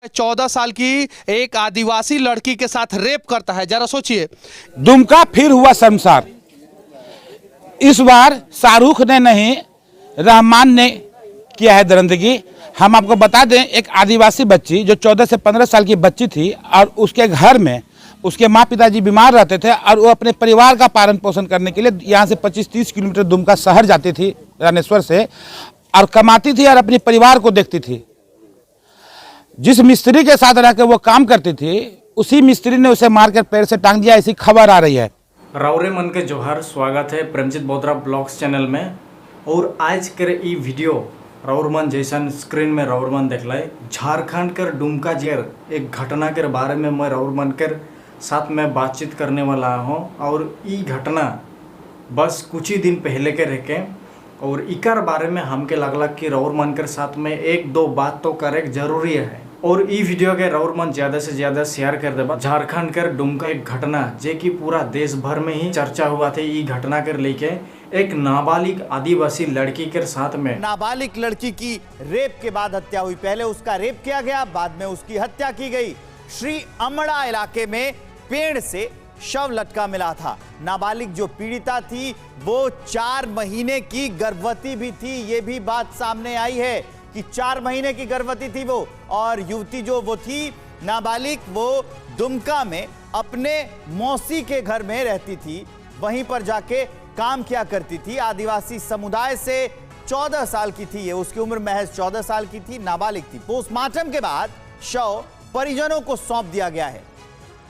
14 साल की एक आदिवासी लड़की के साथ रेप करता है। जरा सोचिए। दुमका फिर हुआ शर्मसार। इस बार शाहरुख ने नहीं, रहमान ने किया है दरिंदगी। हम आपको बता दें, एक आदिवासी बच्ची जो 14 से 15 साल की बच्ची थी और उसके घर में उसके माँ पिताजी बीमार रहते थे और वो अपने परिवार का पालन पोषण करने के लिए यहाँ से 25-30 किलोमीटर दुमका शहर जाती थी रामेश्वर से, और कमाती थी और अपने परिवार को देखती थी। जिस मिस्त्री के साथ रहकर वो काम करती थी, उसी मिस्त्री ने उसे मारकर पैर से टांग दिया, ऐसी खबर आ रही है। रावरे मन के जोहार, स्वागत है प्रेमजीत बोधरा ब्लॉग्स चैनल में। और आज कर ई वीडियो रावरमन जैसन स्क्रीन में रावरमन देख लाए झारखंड कर दुमका जेर एक घटना के बारे में मैं रावरमन कर साथ में बातचीत करने वाला हूँ। और ई घटना बस कुछ ही दिन पहले के रह के, और इकर बारे में हमके लगला कि रावरमन के साथ में एक दो बात तो करे जरूरी है। और ई वीडियो के रावरमन ज़्यादा से ज़्यादा शेयर कर देबा। झारखंड कर दुमका एक घटना जे कि पूरा देश भर में ही चर्चा हुआ थे। ई घटना कर लेके एक नाबालिग आदिवासी लड़की के साथ में नाबालिग लड़की की रेप के बाद हत्या हुई। पहले उसका रेप किया गया, बाद में उसकी हत्या की गई। श्री अमड़ा इलाके में पेड़ से शव लटका मिला था। नाबालिग जो पीड़िता थी वो 4 महीने की गर्भवती भी थी। ये भी बात सामने आई है कि 4 महीने की गर्भवती थी वो। और युवती जो वो थी नाबालिग, वो दुमका में अपने मौसी के घर में रहती थी, वहीं पर जाके काम किया करती थी। आदिवासी समुदाय से 14 साल की थी ये, उसकी उम्र महज 14 साल की थी, नाबालिग थी। पोस्टमार्टम के बाद शव परिजनों को सौंप दिया गया है।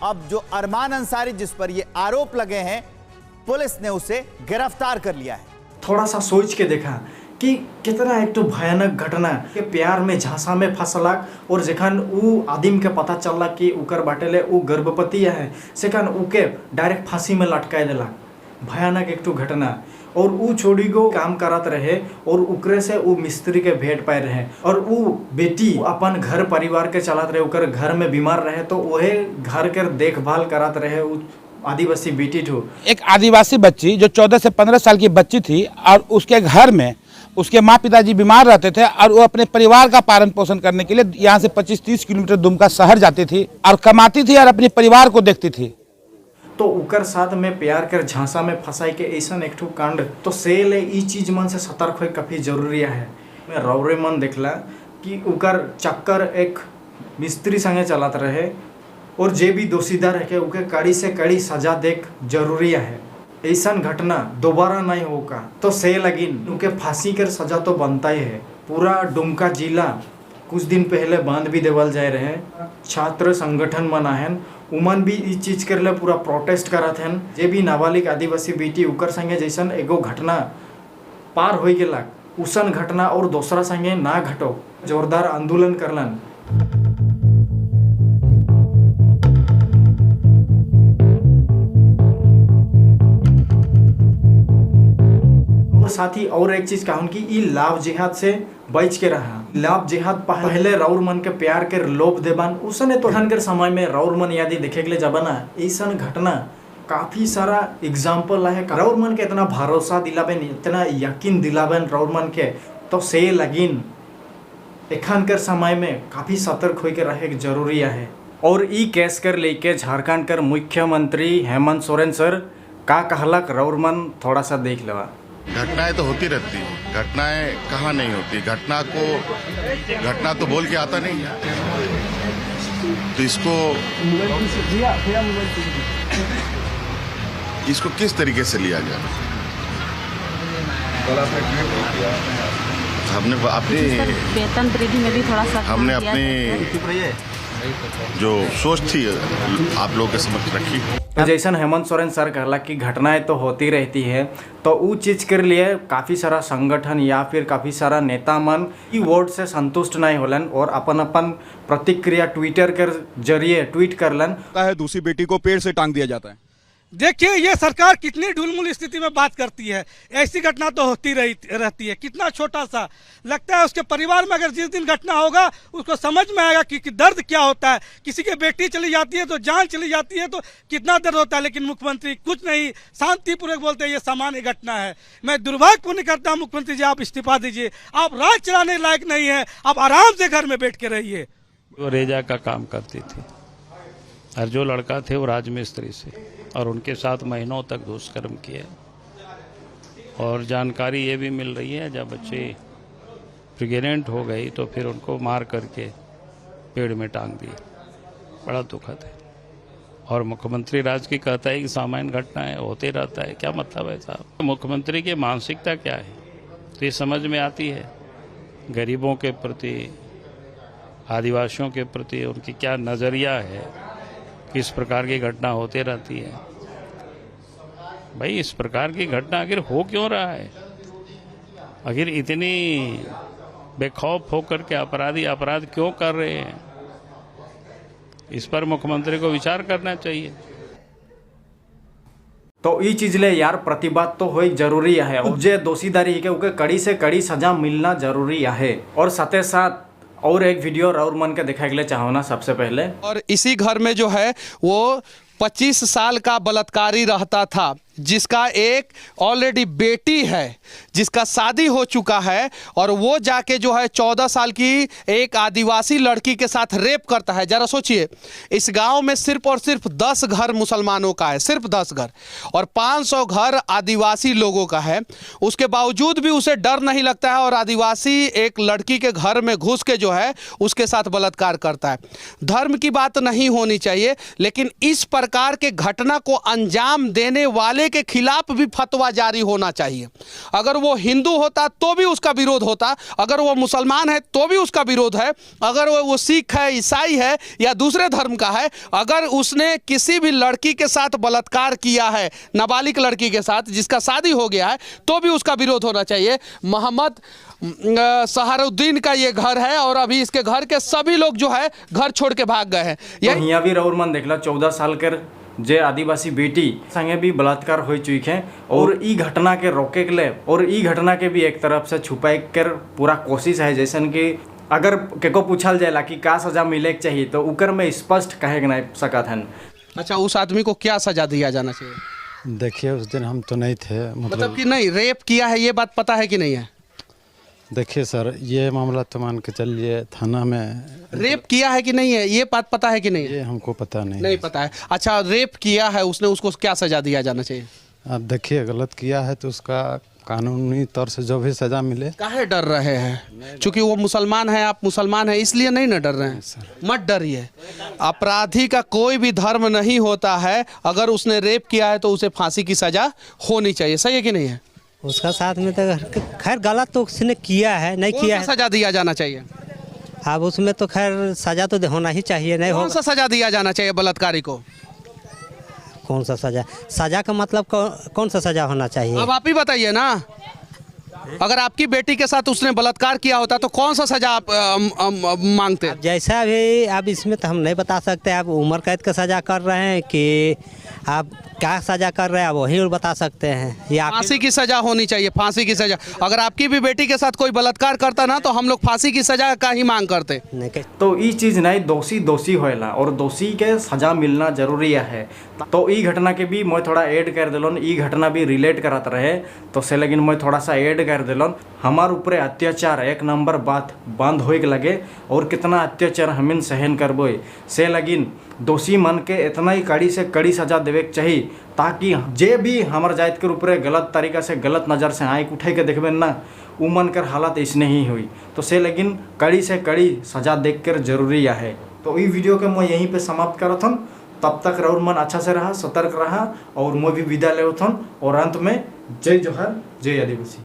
अब जो अरमान अंसारी जिस पर ये आरोप लगे हैं, पुलिस ने उसे गिरफ्तार कर लिया है। थोड़ा सा सोच के देखा कि कितना एक तो भयानक घटना के प्यार में झांसा में फंसलक। और जखन उ आदिम के पता चलला कि उकर बाटेले उ गर्भवती है, सेखन उके डायरेक्ट फांसी में लटकाए देलक। भयानक एक तो घटना। और उ छोड़ी को काम करत रहे और उकरे से उ मिस्त्री के भेंट पाए रहे। और उ बेटी अपन घर परिवार के चलात रहे, उकर घर में बीमार रहे तो वहे घर के देखभाल करत रहे। उ आदिवासी बेटी थी। एक आदिवासी बच्ची जो 14 से 15 साल की बच्ची थी और उसके घर में उसके माँ पिताजी बीमार रहते थे और वो अपने परिवार का पालन पोषण करने के लिए यहाँ से 25-30 किलोमीटर दुमका शहर जाती थी और कमाती थी और अपने परिवार को देखती थी। तो उकर साथ में प्यार कर झांसा में फंसाई के ऐसा एक ठो कांड तो सेल ई चीज मन से सतर्क हो काफी जरूरी है। मैं रावरे मन देखला कि उकर चक्कर एक मिस्त्री संगे चलात रहे और जे भी दोषीदार है उके कड़ी से कड़ी सजा देख जरूरी है। ऐसा घटना दोबारा नहीं होगा तो से लगिन उनके फांसी कर सजा तो बनता ही है। पूरा दुमका जिला कुछ दिन पहले बांध भी देवल जाए रहे। छात्र संगठन मनाहन उमन भी इस चीज कर ले पूरा प्रोटेस्ट करत हैं। जे भी नाबालिग आदिवासी बेटी उकर संगे जैसन एगो घटना पार हो गेला, उसन घटना और दूसरा संगे ना घटो, जोरदार आंदोलन करलन। साथ ही और एक चीज कहूँ कि ई लाभ जिहाद से बच के रहा। लाभ जिहाद पहले रावरमन के प्यार के लोभ देबान उसने तो के समय में रावरमन यदि देखे के लिए जबाना ऐसा घटना काफी सारा एग्जाम्पल है। रावरमन के इतना भरोसा दिलाबेन, इतना यकीन दिलाबेन रावरमन के तो से लगिन एखन के समय में काफी सतर्क होके रहे जरूरी है। और ई केस कर लेके झारखंड कर मुख्यमंत्री हेमंत सोरेन सर का कहलक रावरमन थोड़ा सा देख लेवा। घटनाएं तो होती रहती है, घटनाएं कहाँ नहीं होती। घटना तो बोल के आता नहीं है। तो इसको किस तरीके से लिया जाए। हमने अपनी जो सोच थी आप लोगों के समक्ष रखी। तो जैसन हेमंत सोरेन सर कहला कि घटनाएं तो होती रहती है, तो वो चीज के लिए काफी सारा संगठन या फिर काफी सारा नेता मन ई वर्ड से संतुष्ट नहीं होलन और अपन अपन प्रतिक्रिया ट्विटर के जरिए ट्वीट करलन। दूसरी बेटी को पेड़ से टांग दिया जाता है। देखिए ये सरकार कितनी ढुलमुल स्थिति में बात करती है। ऐसी घटना तो होती रहती है। कितना छोटा सा लगता है उसके परिवार में, अगर जिस दिन घटना होगा उसको समझ में आएगा कि दर्द क्या होता है। किसी की बेटी चली जाती है तो जान चली जाती है तो कितना दर्द होता है। लेकिन मुख्यमंत्री कुछ नहीं, शांतिपूर्वक बोलते हैं ये सामान्य घटना है। मैं दुर्भाग्यपूर्ण करता हूँ मुख्यमंत्री जी, आप इस्तीफा दीजिए। आप राज चलाने लायक नहीं है, आप आराम से घर में बैठ के रहिए। वो रेजा का काम करती थी और जो लड़का थे वो राजमिस्त्री से, और उनके साथ महीनों तक दुष्कर्म किया। और जानकारी ये भी मिल रही है जब बच्चे प्रेग्नेंट हो गई तो फिर उनको मार करके पेड़ में टांग दिए। बड़ा दुखद है। और मुख्यमंत्री राज्य की कहता है कि सामान्य घटनाएं होते रहता है। क्या मतलब है साहब? मुख्यमंत्री की मानसिकता क्या है तो ये समझ में आती है। गरीबों के प्रति, आदिवासियों के प्रति उनकी क्या नज़रिया है, किस प्रकार की घटना होते रहती है। भाई इस प्रकार की घटना आखिर हो क्यों रहा है? आखिर इतनी बेखौफ होकर के अपराधी अपराध क्यों कर रहे हैं? इस पर मुख्यमंत्री को विचार करना चाहिए। तो ये चीज ले यार प्रतिबाद तो हो जरूरी है, और जे दोषीदारी है उनके कड़ी से कड़ी सजा मिलना जरूरी है। और साथ साथ और एक वीडियो और मन के दिखाए के लिए चाहो ना सबसे पहले। और इसी घर में जो है वो 25 साल का बलात्कारी रहता था, जिसका एक ऑलरेडी बेटी है, जिसका शादी हो चुका है, और वो जाके जो है 14 साल की एक आदिवासी लड़की के साथ रेप करता है। जरा सोचिए, इस गांव में सिर्फ और सिर्फ 10 घर मुसलमानों का है, सिर्फ 10 घर, और 500 घर आदिवासी लोगों का है। उसके बावजूद भी उसे डर नहीं लगता है और आदिवासी एक लड़की के घर में घुस के जो है उसके साथ बलात्कार करता है। धर्म की बात नहीं होनी चाहिए, लेकिन इस प्रकार के घटना को अंजाम देने वाले के खिलाफ भी फतवा जारी होना चाहिए। अगर वो हिंदू होता तो भी उसका विरोध होता, अगर वो मुसलमान है तो भी उसका विरोध है, अगर वो सिख है, ईसाई है या दूसरे धर्म का है, अगर उसने किसी भी लड़की के साथ बलात्कार किया है, नाबालिग लड़की के साथ जिसका शादी हो गया है, तो भी उसका विरोध होना चाहिए। मोहम्मद सहारुद्दीन का ये घर है और अभी इसके घर के सभी लोग जो है घर छोड़ के भाग गए हैं। यहाँ भी रौर मन देखला 14 साल के जे आदिवासी बेटी संगे भी बलात्कार हो चुकी है, और ई घटना के रोके के लिए और ई घटना के भी एक तरफ से छुपाए कर पूरा कोशिश है। जैसन कि अगर केको पूछल जाएला कि का सजा मिले के चाहिए तो उकर में स्पष्ट कहे नहीं सकत हन। अच्छा, उस आदमी को क्या सजा दिया जाना चाहिए? देखिए उस दिन हम तो नहीं थे, मतलब कि नहीं रेप किया है ये बात पता है कि नहीं है? देखिए सर, ये मामला तो मान के चलिए थाना में रेप किया है कि नहीं है ये बात पता है कि नहीं है? ये हमको पता नहीं, नहीं पता है। अच्छा, रेप किया है उसने, उसको क्या सजा दिया जाना चाहिए? आप देखिए, गलत किया है तो उसका कानूनी तौर से जो भी सजा मिले। काहे डर रहे हैं? क्योंकि वो मुसलमान है, आप मुसलमान हैं, इसलिए नहीं ना डर रहे हैं? मत डरिए। अपराधी का कोई भी धर्म नहीं होता है। अगर उसने रेप किया है तो उसे फांसी की सजा होनी चाहिए। सही है कि नहीं है? उसका साथ में तो खैर गलत तो उसने किया है, नहीं किया है, सजा दिया जाना चाहिए। अब उसमें तो खैर सजा तो होना ही चाहिए। नहीं कौन सा सजा दिया जाना चाहिए बलात्कारी को? कौन सा सजा? सजा का मतलब कौन सा सजा होना चाहिए? अब आप ही बताइए ना। अगर आपकी बेटी के साथ उसने बलात्कार किया होता तो कौन सा सजा आप मांगते? जैसा भी अब इसमें तो हम नहीं बता सकते। आप उम्र कैद का सजा कर रहे हैं कि आप क्या सजा कर रहे हैं, आप वही और बता सकते हैं। या फांसी की सजा होनी चाहिए, फांसी की सजा। अगर आपकी भी बेटी के साथ कोई बलात्कार करता ना तो हम लोग फांसी की सजा का ही मांग करते। तो ये चीज नहीं, दोषी दोषी होएला और दोषी के सजा मिलना जरूरी है। तो ई घटना के भी मैं थोड़ा ऐड कर दिलन, ई घटना भी रिलेट करत रहे तो से लेकिन मैं थोड़ा सा ऐड कर दिलन। हमार ऊपर अत्याचार एक नंबर बात बंद होए के लगे, और कितना अत्याचार हमिन सहन करबो से लगिन दोषी मन के इतना ही कड़ी से कड़ी सजा देवे के चाहिए, ताकि जे भी हमार जात के ऊपर गलत तरीका से गलत नज़र से आँख उठे के देखबे ना, उ मन कर हालत इसने ही हुई। तो से लेकिन कड़ी से कड़ी सजा देख कर जरूरी है। तो ये वीडियो के मैं यहीं पे समाप्त करत हूँ। तब तक रौर मन अच्छा से रहा, सतर्क रहा, और मैं भी विदा ले और अंत में जय जोहर, जय आदिवासी।